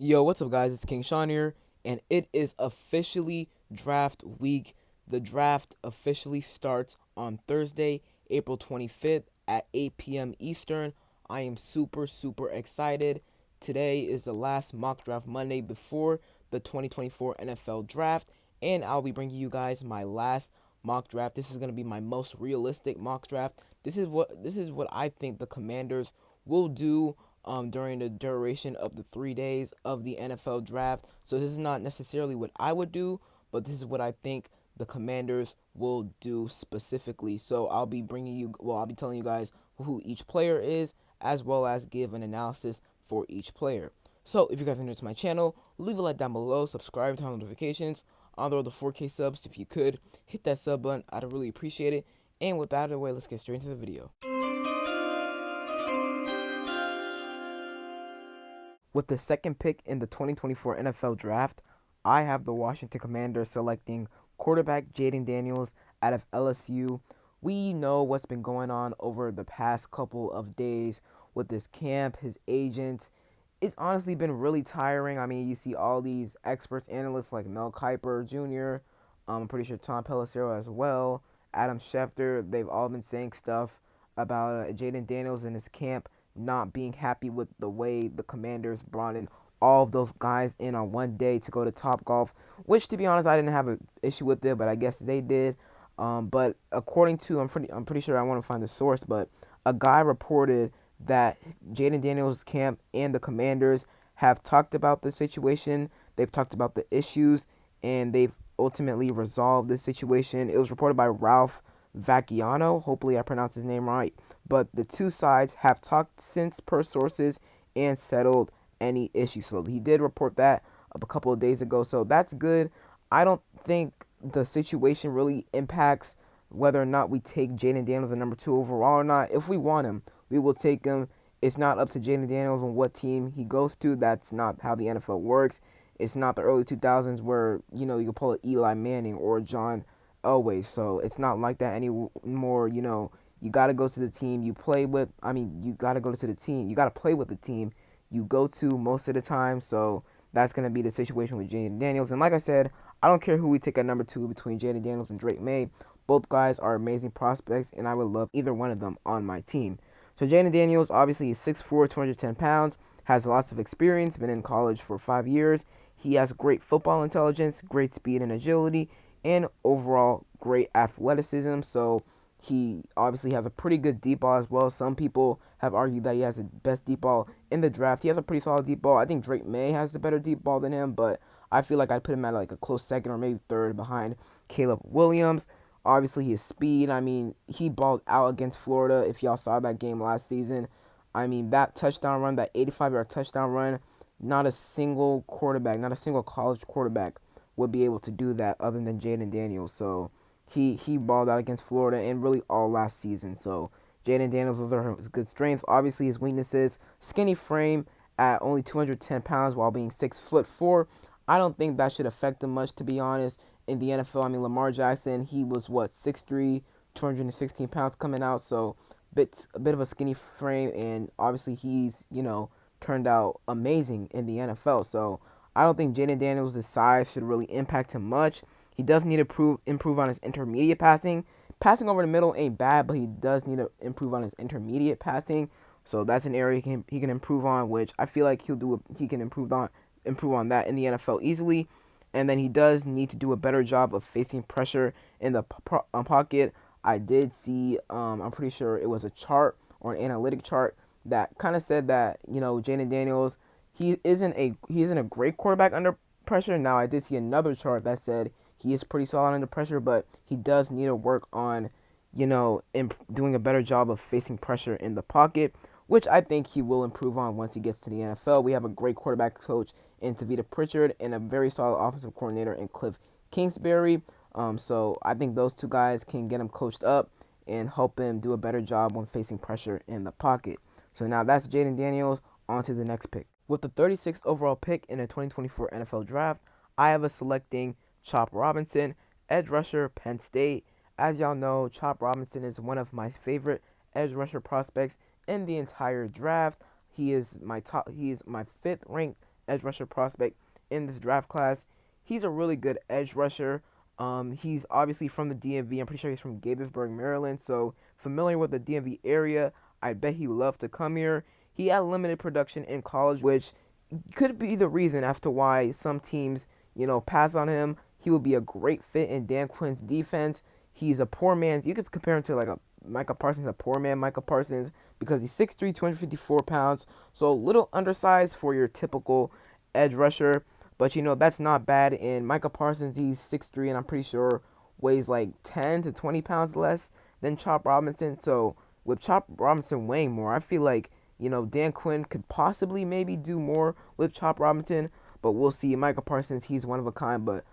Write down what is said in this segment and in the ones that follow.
Yo, what's up, guys? It's King Sean here, and it is officially draft week. The draft officially starts on Thursday, April 25th at 8 p.m. Eastern. I am super excited. Today is the last mock draft Monday before the 2024 NFL draft, and I'll be bringing you guys my last mock draft. This is going to be my most realistic mock draft. This is what I think the Commanders will do during the duration of the 3 days of the NFL draft. So this is not necessarily what I would do, but this is what I think the Commanders will do specifically. So I'll be telling you guys who each player is, as well as give an analysis for each player. So if you guys are new to my channel, leave a like down below, subscribe, turn on notifications, on the 4K subs if you could. Hit that sub button, I'd really appreciate it. And with that out of the way, let's get straight into the video. With the second pick in the 2024 NFL Draft, I have the Washington Commanders selecting quarterback Jaden Daniels out of LSU. We know what's been going on over the past couple of days with this camp, his agents. It's honestly been really tiring. I mean, you see all these experts, analysts like Mel Kiper Jr., I'm pretty sure Tom Pelissero as well, Adam Schefter, they've all been saying stuff about Jaden Daniels and his camp not being happy with the way the Commanders brought in all of those guys in on one day to go to Top Golf, which, to be honest, I didn't have an issue with it, but I guess they did. But according to, I'm pretty sure I want to find the source, but a guy reported that Jaden Daniels' camp and the Commanders have talked about the situation. They've talked about the issues, and they've ultimately resolved the situation. It was reported by Ralph Vacchiano. Hopefully I pronounced his name right. But the two sides have talked since per sources and settled any issues. So he did report that a couple of days ago. So that's good. I don't think the situation really impacts whether or not we take Jaden Daniels the number 2 overall or not. If we want him, we will take him. It's not up to Jaden Daniels on what team he goes to. That's not how the NFL works. It's not the early 2000s where, you can pull an Eli Manning or John Elway. So it's not like that anymore. You got to go to the team you play with. I mean, you got to go to the team. You got to play with the team you go to most of the time. So that's going to be the situation with Jaden Daniels. And like I said, I don't care who we take at number 2 between Jaden Daniels and Drake May. Both guys are amazing prospects, and I would love either one of them on my team. So Jaden Daniels, obviously, is 6'4", 210 pounds, has lots of experience, been in college for 5 years. He has great football intelligence, great speed and agility, and overall great athleticism. So he obviously has a pretty good deep ball as well. Some people have argued that he has the best deep ball in the draft. He has a pretty solid deep ball. I think Drake May has the better deep ball than him, but I feel like I'd put him at like a close second or maybe third behind Caleb Williams. Obviously, his speed. I mean, he balled out against Florida. If y'all saw that game last season, I mean, that touchdown run, that 85-yard touchdown run, not a single quarterback, not a single college quarterback would be able to do that other than Jaden Daniels. So he balled out against Florida and really all last season. So Jaden Daniels, those are his good strengths. Obviously, his weaknesses: skinny frame at only 210 pounds while being 6'4". I don't think that should affect him much, to be honest. In the NFL, I mean, Lamar Jackson, he was what, 6'3", 216 pounds coming out. So a bit of a skinny frame, and obviously he's turned out amazing in the NFL. So I don't think Jaden Daniels' size should really impact him much. He does need to improve on his intermediate passing. Passing over the middle ain't bad, but he does need to improve on his intermediate passing. So that's an area he can improve on, which I feel like he can improve on that in the NFL easily. And then he does need to do a better job of facing pressure in the pocket. I did see, I'm pretty sure it was a chart or an analytic chart that kind of said that Jaden Daniels, he isn't a great quarterback under pressure. Now I did see another chart that said he is pretty solid under pressure, but he does need to work on doing a better job of facing pressure in the pocket, which I think he will improve on once he gets to the NFL. We have a great quarterback coach in Tavita Pritchard and a very solid offensive coordinator in Cliff Kingsbury. So I think those two guys can get him coached up and help him do a better job when facing pressure in the pocket. So now that's Jaden Daniels. On to the next pick. With the 36th overall pick in the 2024 NFL Draft, I have a selecting Chop Robinson, edge rusher, Penn State. As y'all know, Chop Robinson is one of my favorite edge rusher prospects in the entire draft. He is my 5th ranked edge rusher prospect in this draft class. He's a really good edge rusher. He's obviously from the DMV. I'm pretty sure he's from Gaithersburg, Maryland. So familiar with the DMV area. I bet he loved to come here. He had limited production in college, which could be the reason as to why some teams, pass on him. He would be a great fit in Dan Quinn's defense. He's a poor man's. You could compare him to like a Micah Parsons, a poor man Micah Parsons, because he's 6'3", 254 pounds. So a little undersized for your typical edge rusher. But, that's not bad. In Micah Parsons, he's 6'3", and I'm pretty sure weighs like 10 to 20 pounds less than Chop Robinson. So with Chop Robinson weighing more, I feel like, Dan Quinn could possibly maybe do more with Chop Robinson. But we'll see. Micah Parsons, he's one of a kind. But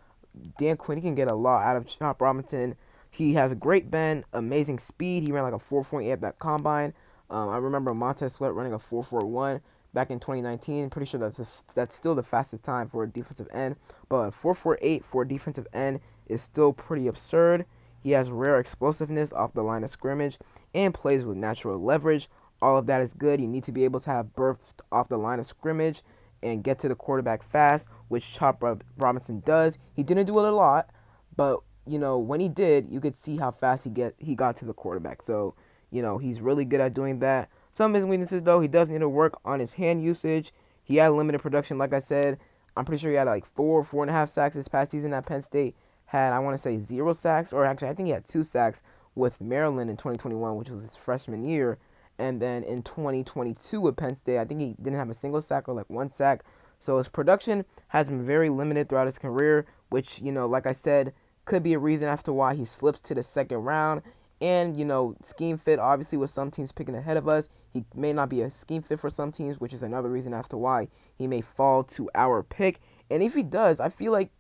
Dan Quinn, he can get a lot out of Chop Robinson. He has a great bend, amazing speed. He ran like a 4.48 at that combine. I remember Montez Sweat running a 4.41 back in 2019. Pretty sure that's still the fastest time for a defensive end. But 4.48 for a defensive end is still pretty absurd. He has rare explosiveness off the line of scrimmage and plays with natural leverage. All of that is good. You need to be able to have bursts off the line of scrimmage and get to the quarterback fast, which Chop Robinson does. He didn't do it a lot, but when he did, you could see how fast he got to the quarterback. So, he's really good at doing that. Some of his weaknesses, though, he does need to work on his hand usage. He had limited production, like I said. I'm pretty sure he had like 4.5 sacks this past season at Penn State. Had, I want to say, 0 sacks, or actually, I think he had 2 sacks with Maryland in 2021, which was his freshman year. And then in 2022 with Penn State, I think he didn't have a single sack or like 1 sack. So his production has been very limited throughout his career, which, like I said, could be a reason as to why he slips to the second round. And, scheme fit, obviously, with some teams picking ahead of us, he may not be a scheme fit for some teams, which is another reason as to why he may fall to our pick. And if he does, I feel like,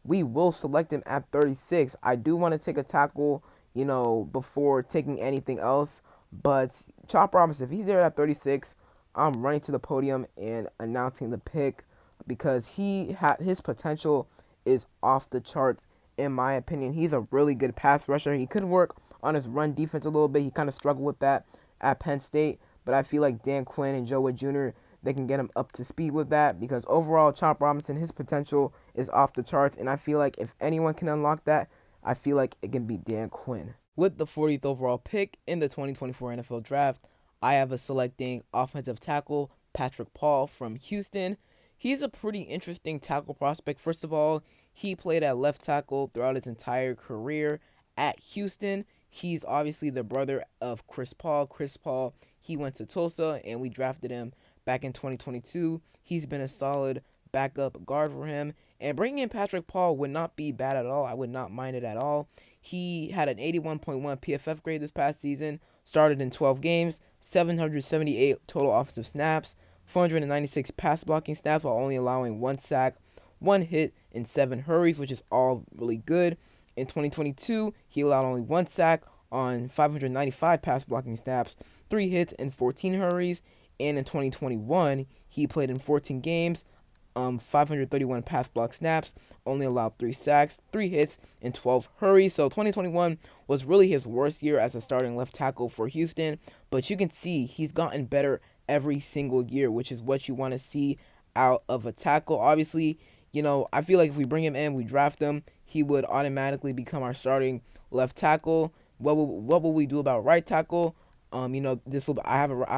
we will select him at 36. I do want to take a tackle, before taking anything else. But Chop Robinson, if he's there at 36, I'm running to the podium and announcing the pick because his potential is off the charts. In my opinion, he's a really good pass rusher. He could work on his run defense a little bit. He kind of struggled with that at Penn State, but I feel like Dan Quinn and Joe Wood Jr., they can get him up to speed with that because overall, Chop Robinson, his potential is off the charts, and I feel like if anyone can unlock that, I feel like it can be Dan Quinn. With the 40th overall pick in the 2024 NFL Draft, I have a selecting offensive tackle, Patrick Paul from Houston. He's a pretty interesting tackle prospect. First of all, he played at left tackle throughout his entire career at Houston. He's obviously the brother of Chris Paul. Chris Paul, he went to Tulsa, and we drafted him back in 2022. He's been a solid backup guard for him. And bringing in Patrick Paul would not be bad at all. I would not mind it at all. He had an 81.1 PFF grade this past season, started in 12 games, 778 total offensive snaps, 496 pass blocking snaps while only allowing 1 sack, 1 hit, and 7 hurries, which is all really good. In 2022, he allowed only 1 sack on 595 pass blocking snaps, 3 hits, and 14 hurries. And in 2021, he played in 14 games, 531 pass block snaps, only allowed 3 sacks, 3 hits, and 12 hurries. So 2021 was really his worst year as a starting left tackle for Houston. But you can see he's gotten better every single year, which is what you want to see out of a tackle. Obviously, I feel like if we bring him in, we draft him, he would automatically become our starting left tackle. What will we do about right tackle? I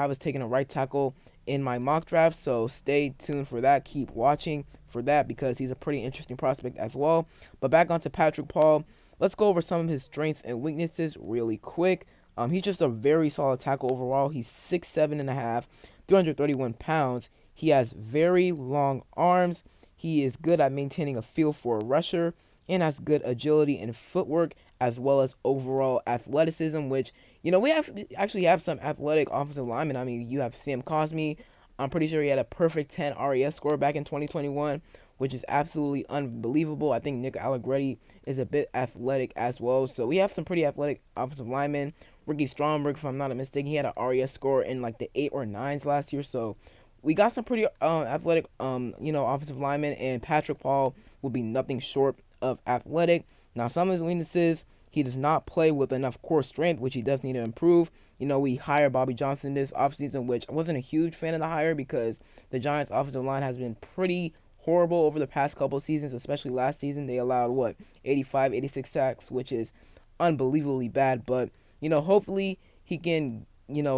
was taking a right tackle in my mock draft, so stay tuned for that. Keep watching for that because he's a pretty interesting prospect as well. But back onto Patrick Paul, let's go over some of his strengths and weaknesses really quick. He's just a very solid tackle overall. He's 6'7.5", 331 pounds. He has very long arms. He is good at maintaining a feel for a rusher and has good agility and footwork as well as overall athleticism, which, we have some athletic offensive linemen. I mean, you have Sam Cosmi. I'm pretty sure he had a perfect 10 RAS score back in 2021, which is absolutely unbelievable. I think Nick Allegretti is a bit athletic as well. So we have some pretty athletic offensive linemen. Ricky Stromberg, if I'm not mistaken, he had an RAS score in like the 8 or 9s last year. So we got some pretty athletic, offensive linemen, and Patrick Paul will be nothing short of athletic. Now, some of his weaknesses, He does not play with enough core strength, which he does need to improve. We hired Bobby Johnson this offseason, which I wasn't a huge fan of the hire because the Giants' offensive line has been pretty horrible over the past couple of seasons, especially last season. They allowed, 85, 86 sacks, which is unbelievably bad. But, hopefully he can,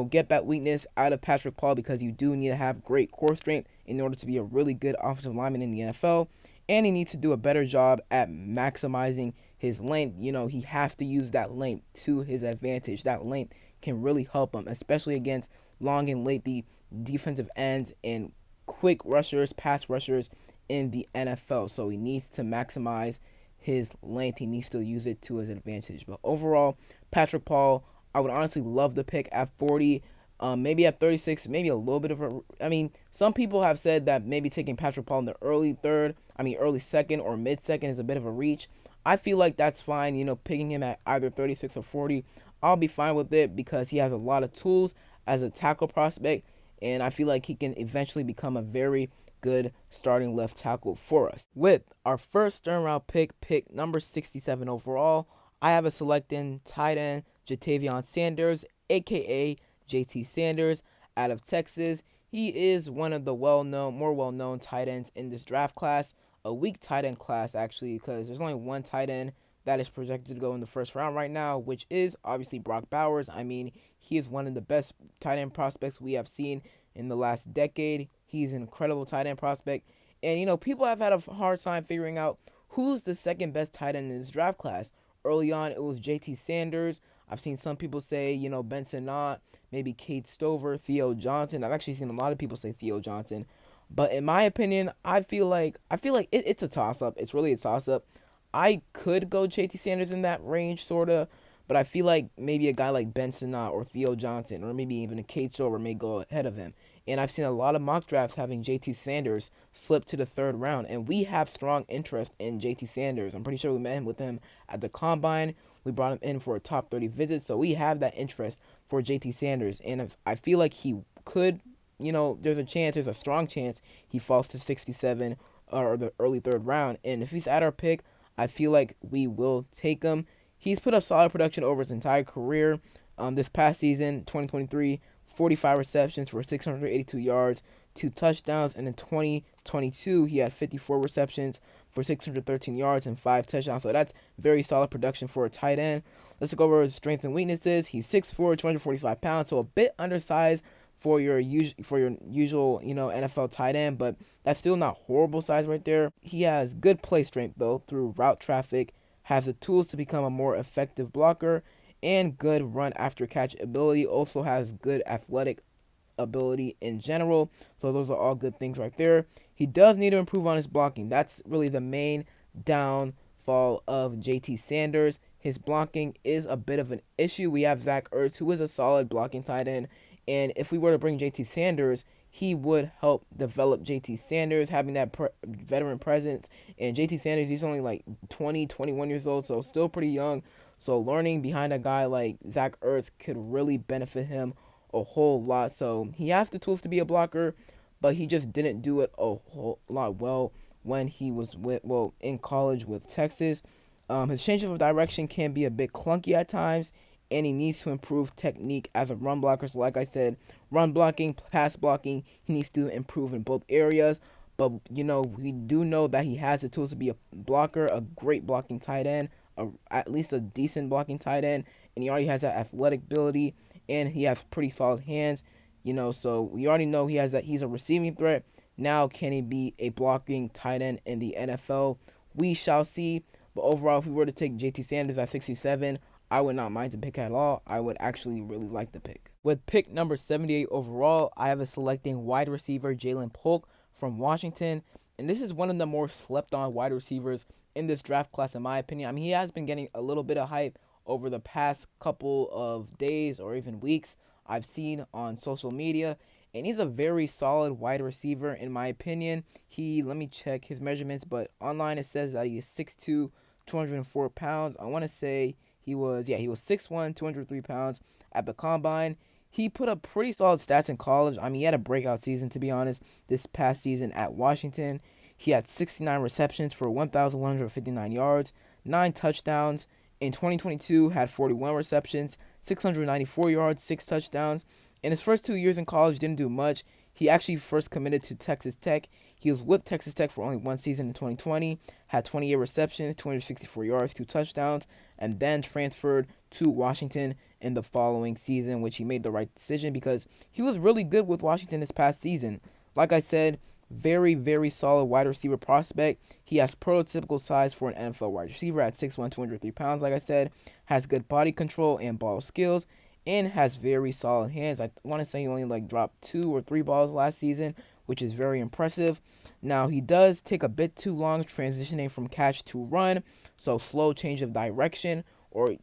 get that weakness out of Patrick Paul because you do need to have great core strength in order to be a really good offensive lineman in the NFL. And he needs to do a better job at maximizing his length. He has to use that length to his advantage. That length can really help him, especially against long and lengthy defensive ends and quick rushers, pass rushers in the NFL. So he needs to maximize his length. He needs to use it to his advantage. But overall, Patrick Paul, I would honestly love the pick at 40. Maybe at 36, maybe a little bit of a. I mean, some people have said that maybe taking Patrick Paul in the early second or mid second is a bit of a reach. I feel like that's fine. Picking him at either 36 or 40, I'll be fine with it because he has a lot of tools as a tackle prospect, and I feel like he can eventually become a very good starting left tackle for us. With our first third round pick number 67 overall, I have a selecting tight end Jatavion Sanders, aka JT Sanders, out of Texas. He is one of the more well-known tight ends in this draft class. A weak tight end class, actually, because there's only one tight end that is projected to go in the first round right now, which is obviously Brock Bowers. I mean, he is one of the best tight end prospects we have seen in the last decade. He's an incredible tight end prospect. And, people have had a hard time figuring out who's the second best tight end in this draft class. Early on, it was JT Sanders. I've seen some people say, Benson Knott, maybe Kate Stover, Theo Johnson. I've actually seen a lot of people say Theo Johnson. But in my opinion, I feel like it's a toss-up. It's really a toss-up. I could go JT Sanders in that range, sort of. But I feel like maybe a guy like Benson Knott or Theo Johnson or maybe even a Kate Stover may go ahead of him. And I've seen a lot of mock drafts having JT Sanders slip to the third round. And we have strong interest in JT Sanders. I'm pretty sure we met with him at the Combine. We brought him in for a top 30 visit. So we have that interest for JT Sanders. And if I feel like he could, there's a strong chance he falls to 67 or the early third round. And if he's at our pick, I feel like we will take him. He's put up solid production over his entire career. This past season, 2023, 45 receptions for 682 yards, 2 touchdowns, and in 2022, he had 54 receptions for 613 yards and 5 touchdowns. So that's very solid production for a tight end. Let's go over his strengths and weaknesses. He's 6'4", 245 pounds, so a bit undersized for your usual NFL tight end, but that's still not horrible size right there. He has good play strength though through route traffic, has the tools to become a more effective blocker, and good run after catch ability. Also has good athletic ability in general. So those are all good things right there. He does need to improve on his blocking. That's really the main downfall of JT Sanders. His blocking is a bit of an issue. We have Zach Ertz, who is a solid blocking tight end. And if we were to bring JT Sanders, he would help develop JT Sanders, having that veteran presence. And JT Sanders, he's only like 20, 21 years old, so still pretty young. So learning behind a guy like Zach Ertz could really benefit him a whole lot. So he has the tools to be a blocker, but he just didn't do it a whole lot well when he was in college with Texas. His change of direction can be a bit clunky at times, and he needs to improve technique as a run blocker. So like I said, run blocking, pass blocking, he needs to improve in both areas. But, we do know that he has the tools to be a blocker, a great blocking tight end, at least a decent blocking tight end. And he already has that athletic ability, and he has pretty solid hands. So we already know he's a receiving threat. Now, can he be a blocking tight end in the NFL? We shall see. But overall, if we were to take JT Sanders at 67, I would not mind to pick at all. I would actually really like the pick. With pick number 78 overall, I have a selecting wide receiver Ja'Lyn Polk from Washington. And this is one of the more slept on wide receivers in this draft class, in my opinion. I mean, he has been getting a little bit of hype over the past couple of days or even weeks I've seen on social media. And he's a very solid wide receiver, in my opinion. Let me check his measurements, but online it says that he is 6'2", 204 pounds. I want to say he was 6'1", 203 pounds at the Combine. He put up pretty solid stats in college. I mean, he had a breakout season, to be honest, this past season at Washington. He had 69 receptions for 1,159 yards, 9 touchdowns, In 2022, had 41 receptions, 694 yards, 6 touchdowns. In his first 2 years in college, didn't do much. He actually first committed to Texas Tech. He was with Texas Tech for only one season in 2020, had 28 receptions, 264 yards, 2 touchdowns, and then transferred to Washington in the following season, which he made the right decision because he was really good with Washington this past season. Like I said, very, very solid wide receiver prospect. He has prototypical size for an NFL wide receiver at 6'1", 203 pounds, like I said. Has good body control and ball skills, and has very solid hands. I want to say he only dropped 2 or 3 balls last season, which is very impressive. Now, he does take a bit too long transitioning from catch to run, so slow change of direction or,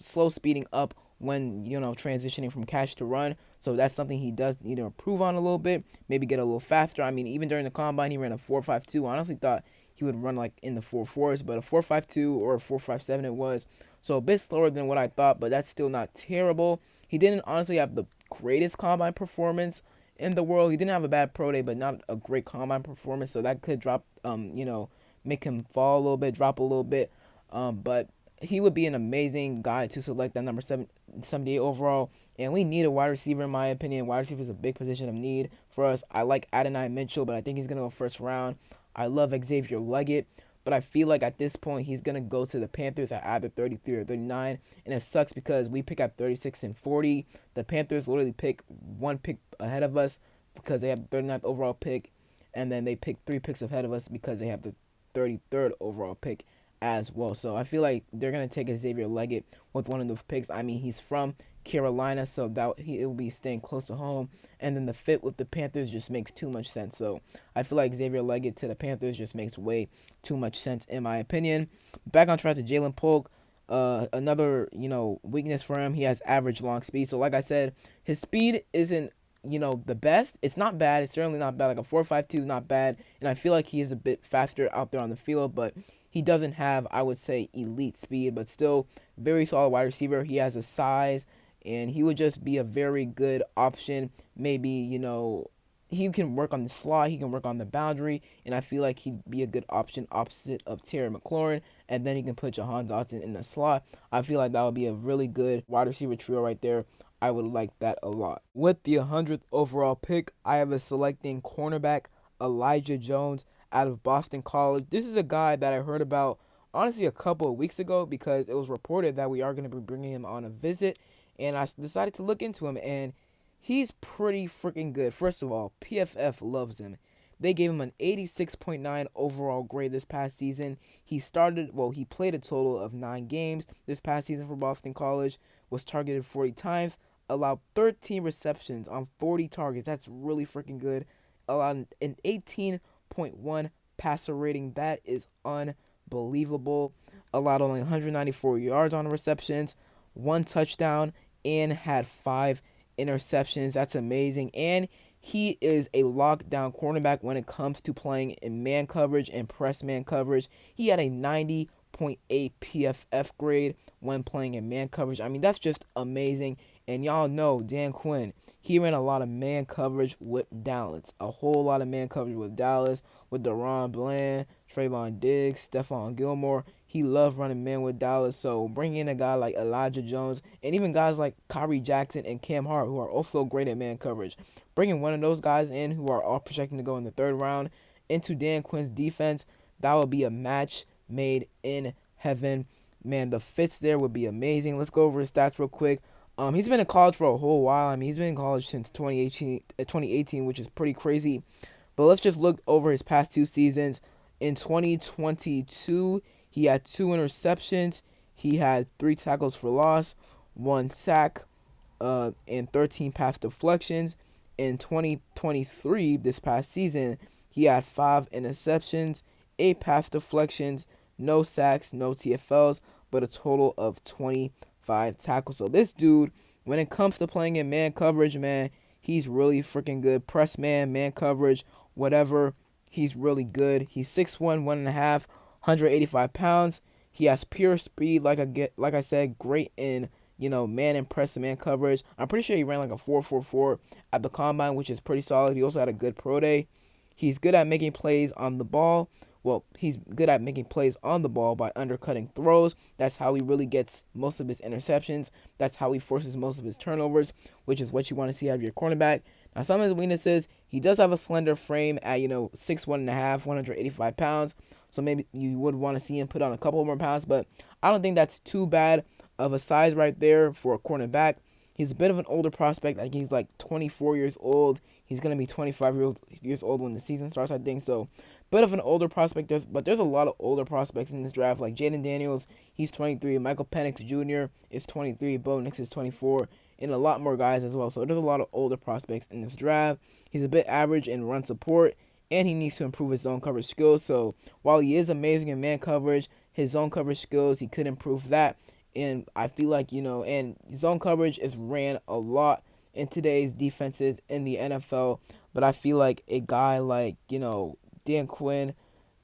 slow speeding up when, transitioning from catch to run. So that's something he does need to improve on a little bit, maybe get a little faster. I mean, even during the combine, he ran a 4.52. I honestly thought he would run in the 4.4s, but a 4.52 or a 4.57 it was. So a bit slower than what I thought, but that's still not terrible. He didn't honestly have the greatest combine performance in the world. He didn't have a bad pro day, but not a great combine performance. So that could make him fall a little bit, drop a little bit. But he would be an amazing guy to select that number 78 overall. And we need a wide receiver, in my opinion. Wide receiver is a big position of need for us. I like Adonai Mitchell, but I think he's going to go first round. I love Xavier Leggett, but I feel like at this point he's going to go to the Panthers at either 33 or 39. And it sucks because we pick at 36 and 40. The Panthers literally pick one pick ahead of us because they have the 39th overall pick. And then they pick 3 picks ahead of us because they have the 33rd overall pick as well. So I feel like they're going to take Xavier Leggett with one of those picks. I mean, he's from Carolina, so that it will be staying close to home. And then the fit with the Panthers just makes too much sense. So I feel like Xavier Leggett to the Panthers just makes way too much sense in my opinion. Back on track to Jalen Powell. Another, weakness for him. He has average long speed. So like I said, his speed isn't the best. It's not bad. It's certainly not bad. Like a 4.52 not bad. And I feel like he is a bit faster out there on the field, but he doesn't have, I would say, elite speed, but still very solid wide receiver. He has a size, and he would just be a very good option. Maybe, he can work on the slot, he can work on the boundary, and I feel like he'd be a good option opposite of Terry McLaurin, and then he can put Jahan Dotson in the slot. I feel like that would be a really good wide receiver trio right there. I would like that a lot. With the 100th overall pick, I have a selecting cornerback Elijah Jones out of Boston College. This is a guy that I heard about honestly a couple of weeks ago because it was reported that we are going to be bringing him on a visit, and I decided to look into him, and he's pretty freaking good. First of all, PFF loves him. They gave him an 86.9 overall grade this past season. He played a total of 9 games this past season for Boston College, was targeted 40 times, allowed 13 receptions on 40 targets. That's really freaking good. Allowed an 18.1 passer rating. That is unbelievable. Allowed only 194 yards on receptions, 1 touchdown, and had 5 interceptions. That's amazing. And he is a lockdown cornerback when it comes to playing in man coverage and press man coverage. He had a 90.8 PFF grade when playing in man coverage. I mean, that's just amazing. And y'all know Dan Quinn, he ran a lot of man coverage with Dallas. A whole lot of man coverage with Dallas, with Deron Bland, Trayvon Diggs, Stephon Gilmore. He loved running man with Dallas. So bringing in a guy like Elijah Jones and even guys like Kyrie Jackson and Cam Hart, who are also great at man coverage. Bringing one of those guys in who are all projecting to go in the 3rd round into Dan Quinn's defense, that would be a match made in heaven. Man, the fits there would be amazing. Let's go over his stats real quick. He's been in college for a whole while. I mean, he's been in college since 2018, which is pretty crazy. But let's just look over his past 2 seasons. In 2022, he had 2 interceptions. He had 3 tackles for loss, 1 sack, and 13 pass deflections. In 2023, this past season, he had 5 interceptions, 8 pass deflections, no sacks, no TFLs, but a total of 25 tackles. So this dude, when it comes to playing in man coverage, man, he's really freaking good. Press man, man coverage, whatever, he's really good. He's 6'1", 1.5, 185 pounds. He has pure speed, like I said, great in man and press man coverage. I'm pretty sure he ran like a 4.44 at the combine, which is pretty solid. He also had a good pro day. He's good at making plays on the ball well, he's good at making plays on the ball by undercutting throws. That's how he really gets most of his interceptions. That's how he forces most of his turnovers, which is what you want to see out of your cornerback. Now, some of his weaknesses, he does have a slender frame at 6'1.5", 185 pounds. So maybe you would want to see him put on a couple more pounds, but I don't think that's too bad of a size right there for a cornerback. He's a bit of an older prospect. Like, he's like 24 years old. He's gonna be 25 years old when the season starts, I think. So, bit of an older prospect. But there's a lot of older prospects in this draft, like Jaden Daniels. He's 23. Michael Penix Jr. is 23. Bo Nix is 24, and a lot more guys as well. So there's a lot of older prospects in this draft. He's a bit average in run support, and he needs to improve his zone coverage skills. So while he is amazing in man coverage, his zone coverage skills, he could improve that. And I feel like, and zone coverage is ran a lot in today's defenses in the NFL. But I feel like a guy like, Dan Quinn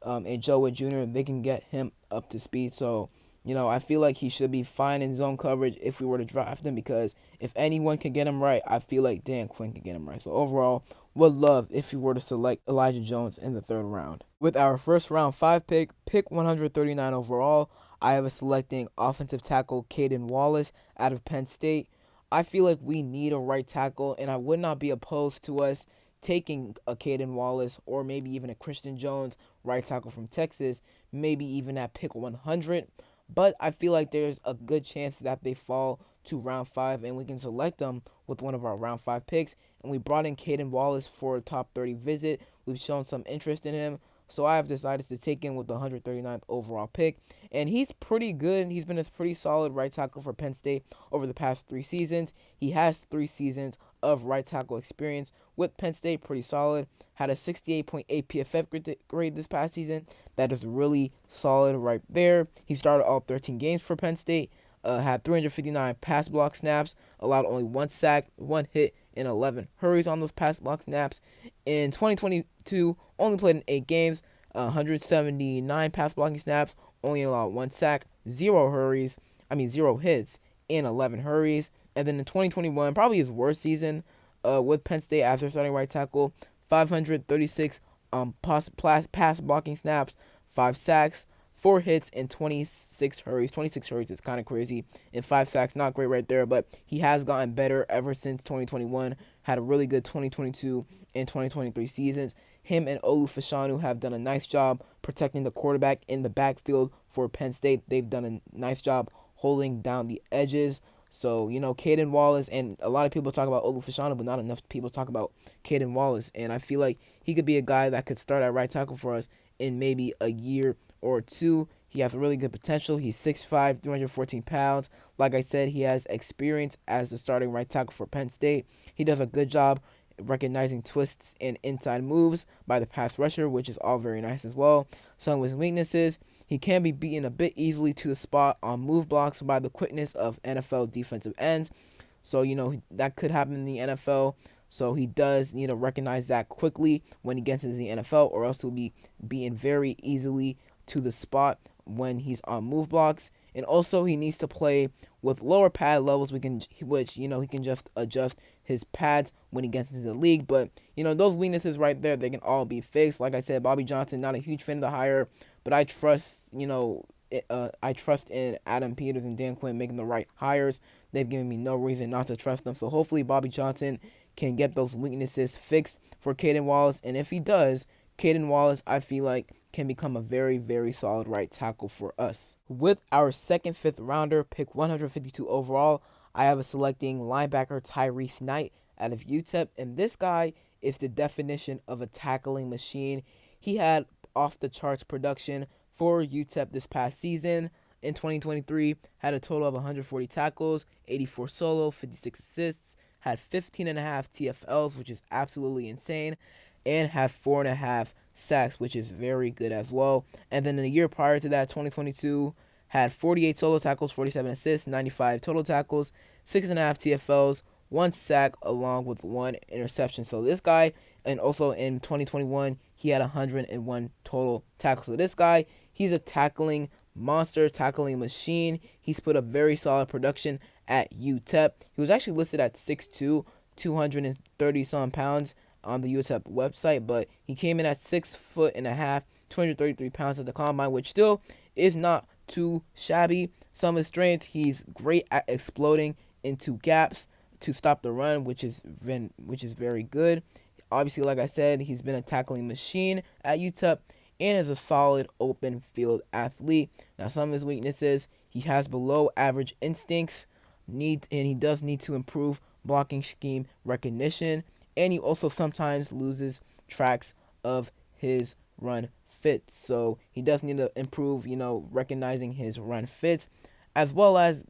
and Joe Witt Jr., they can get him up to speed. So, I feel like he should be fine in zone coverage if we were to draft him, because if anyone can get him right, I feel like Dan Quinn can get him right. So overall, would love if we were to select Elijah Jones in the third round. With our first round 5 pick 139 overall, I have a selecting offensive tackle Kaden Wallace out of Penn State. I feel like we need a right tackle, and I would not be opposed to us taking a Kaden Wallace or maybe even a Christian Jones right tackle from Texas, maybe even at pick 100. But I feel like there's a good chance that they fall to round 5 and we can select them with one of our round 5 picks. And we brought in Kaden Wallace for a top 30 visit. We've shown some interest in him. So I have decided to take him with the 139th overall pick. And he's pretty good. He's been a pretty solid right tackle for Penn State over the past 3 seasons. He has 3 seasons of right tackle experience with Penn State, pretty solid. Had a 68.8 PFF grade this past season. That is really solid right there. He started all 13 games for Penn State. Had 359 pass block snaps, allowed only 1 sack, 1 hit, and 11 hurries on those pass block snaps. In 2022, only played in 8 games, 179 pass blocking snaps, only allowed 1 sack, 0 hits, and 11 hurries. And then in 2021, probably his worst season with Penn State as their starting right tackle, 536 pass blocking snaps, 5 sacks, 4 hits, and 26 hurries. 26 hurries is kind of crazy. And 5 sacks, not great right there, but he has gotten better ever since 2021. Had a really good 2022 and 2023 seasons. Him and Olu Fashanu have done a nice job protecting the quarterback in the backfield for Penn State. They've done a nice job holding down the edges. So, Kaden Wallace, and a lot of people talk about Olu Fashanu, but not enough people talk about Kaden Wallace. And I feel like he could be a guy that could start at right tackle for us in maybe a year or 2. He has really good potential. He's 6'5", 314 pounds. Like I said, he has experience as the starting right tackle for Penn State. He does a good job recognizing twists and inside moves by the pass rusher, which is all very nice as well. Some of his weaknesses, he can be beaten a bit easily to the spot on move blocks by the quickness of NFL defensive ends. So, that could happen in the NFL. So he does need to recognize that quickly when he gets into the NFL, or else he'll be beaten very easily to the spot when he's on move blocks. And also he needs to play with lower pad levels, he can just adjust his pads when he gets into the league. But those weaknesses right there, they can all be fixed. Like I said, Bobby Johnson, not a huge fan of the hire, but I trust I trust in Adam Peters and Dan Quinn making the right hires. They've given me no reason not to trust them. So hopefully Bobby Johnson can get those weaknesses fixed for Kaden Wallace. And if he does, Kaden Wallace, I feel like, can become a very, very solid right tackle for us. With our second 5th rounder, pick 152 overall, I have a selecting linebacker Tyrese Knight out of UTEP. And this guy is the definition of a tackling machine. He had off-the-charts production for UTEP this past season. In 2023, had a total of 140 tackles, 84 solo, 56 assists, had 15.5 TFLs, which is absolutely insane, and had 4.5 sacks, which is very good as well. And then in the year prior to that, 2022, had 48 solo tackles, 47 assists, 95 total tackles, 6.5 TFLs, 1 sack, along with 1 interception. So this guy, and also in 2021, he had 101 total tackles. So this guy, he's a tackling monster, tackling machine. He's put up very solid production at UTEP. He was actually listed at 6'2", 230 some pounds on the UTEP website, but he came in at 6'1.5", 233 pounds at the combine, which still is not too shabby. Some of his strengths, he's great at exploding into gaps to stop the run, which is very good. Obviously, like I said, he's been a tackling machine at UTEP and is a solid open field athlete. Now, some of his weaknesses, he has below average instincts, and he does need to improve blocking scheme recognition, and he also sometimes loses tracks of his run fits. So he does need to improve, recognizing his run fits, as well as,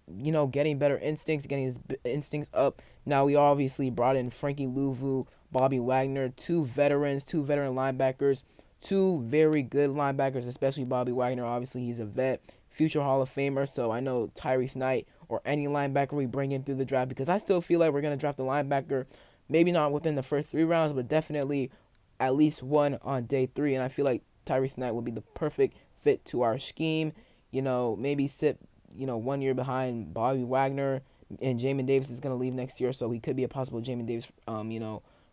getting better instincts, getting his instincts up. Now, we obviously brought in Frankie Louvu, Bobby Wagner, two veteran linebackers, two very good linebackers, especially Bobby Wagner. Obviously, he's a vet, future Hall of Famer. So I know Tyrese Knight or any linebacker we bring in through the draft, because I still feel like we're going to draft a linebacker, maybe not within the first 3 rounds, but definitely at least one on day 3. And I feel like Tyrese Knight would be the perfect fit to our scheme. Maybe sit, 1 year behind Bobby Wagner, and Jamin Davis is going to leave next year, so he could be a possible Jamin Davis,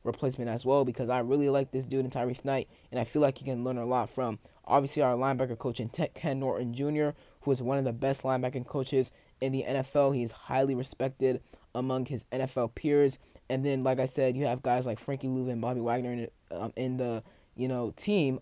replacement as well, because I really like this dude in Tyrese Knight, and I feel like he can learn a lot from, obviously, our linebacker coach in Ken Norton Jr., who is one of the best linebacking coaches in the NFL. He's highly respected among his NFL peers. And then, like I said, you have guys like Frankie Louvu and Bobby Wagner in the team,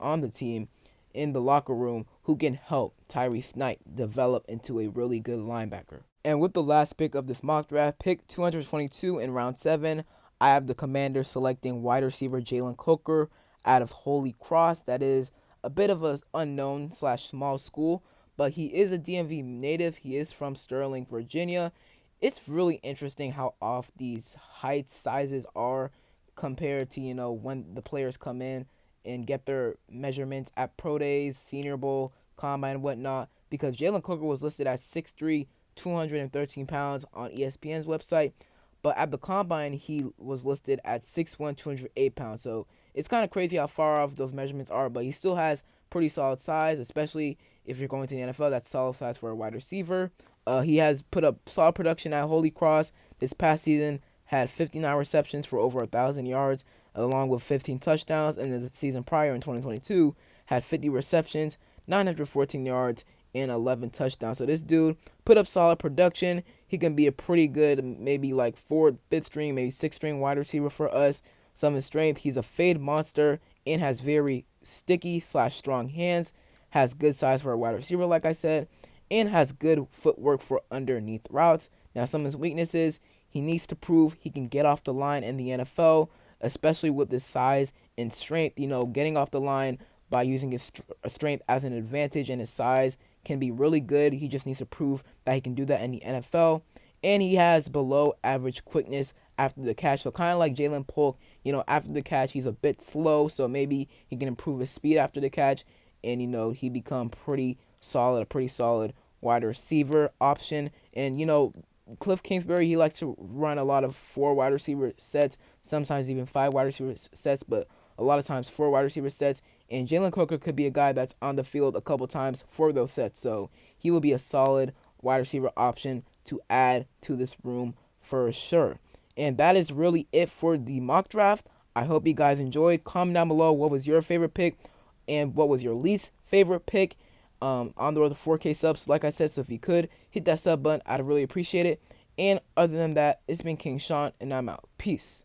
in the locker room, who can help Tyrese Knight develop into a really good linebacker. And with the last pick of this mock draft, pick 222 in round 7, I have the Commanders selecting wide receiver Jaylen Cooker out of Holy Cross. That is a bit of an unknown / small school, but he is a DMV native. He is from Sterling, Virginia. It's really interesting how off these height sizes are compared to, when the players come in and get their measurements at pro days, Senior Bowl, Combine, and whatnot, because Jaylen Cooker was listed at 6'3", 213 pounds on ESPN's website, but at the Combine, he was listed at 6'1", 208 pounds. So it's kind of crazy how far off those measurements are, but he still has pretty solid size, especially if you're going to the NFL. That's solid size for a wide receiver. He has put up solid production at Holy Cross. This past season had 59 receptions for over 1,000 yards, along with 15 touchdowns. And the season prior in 2022 had 50 receptions, 914 yards, and 11 touchdowns. So this dude put up solid production. He can be a pretty good, maybe like 4th, 5th string, maybe 6th string wide receiver for us. Some of his strength, he's a fade monster and has very sticky / strong hands. Has good size for a wide receiver, like I said, and has good footwork for underneath routes. Now, some of his weaknesses, he needs to prove he can get off the line in the NFL, especially with his size and strength. Getting off the line by using his strength as an advantage and his size can be really good. He just needs to prove that he can do that in the NFL. And he has below average quickness after the catch. So kind of like Jalen Polk, after the catch, he's a bit slow. So maybe he can improve his speed after the catch. And, he become a pretty solid wide receiver option. And, Cliff Kingsbury, he likes to run a lot of 4 wide receiver sets, sometimes even 5 wide receiver sets, but a lot of times 4 wide receiver sets. And Jaylen Cooker could be a guy that's on the field a couple times for those sets. So he will be a solid wide receiver option to add to this room for sure. And that is really it for the mock draft. I hope you guys enjoyed. Comment down below what was your favorite pick and what was your least favorite pick. On the road to 4K subs, like I said, so if you could hit that sub button, I'd really appreciate it. And other than that, it's been King Sean, and I'm out. Peace.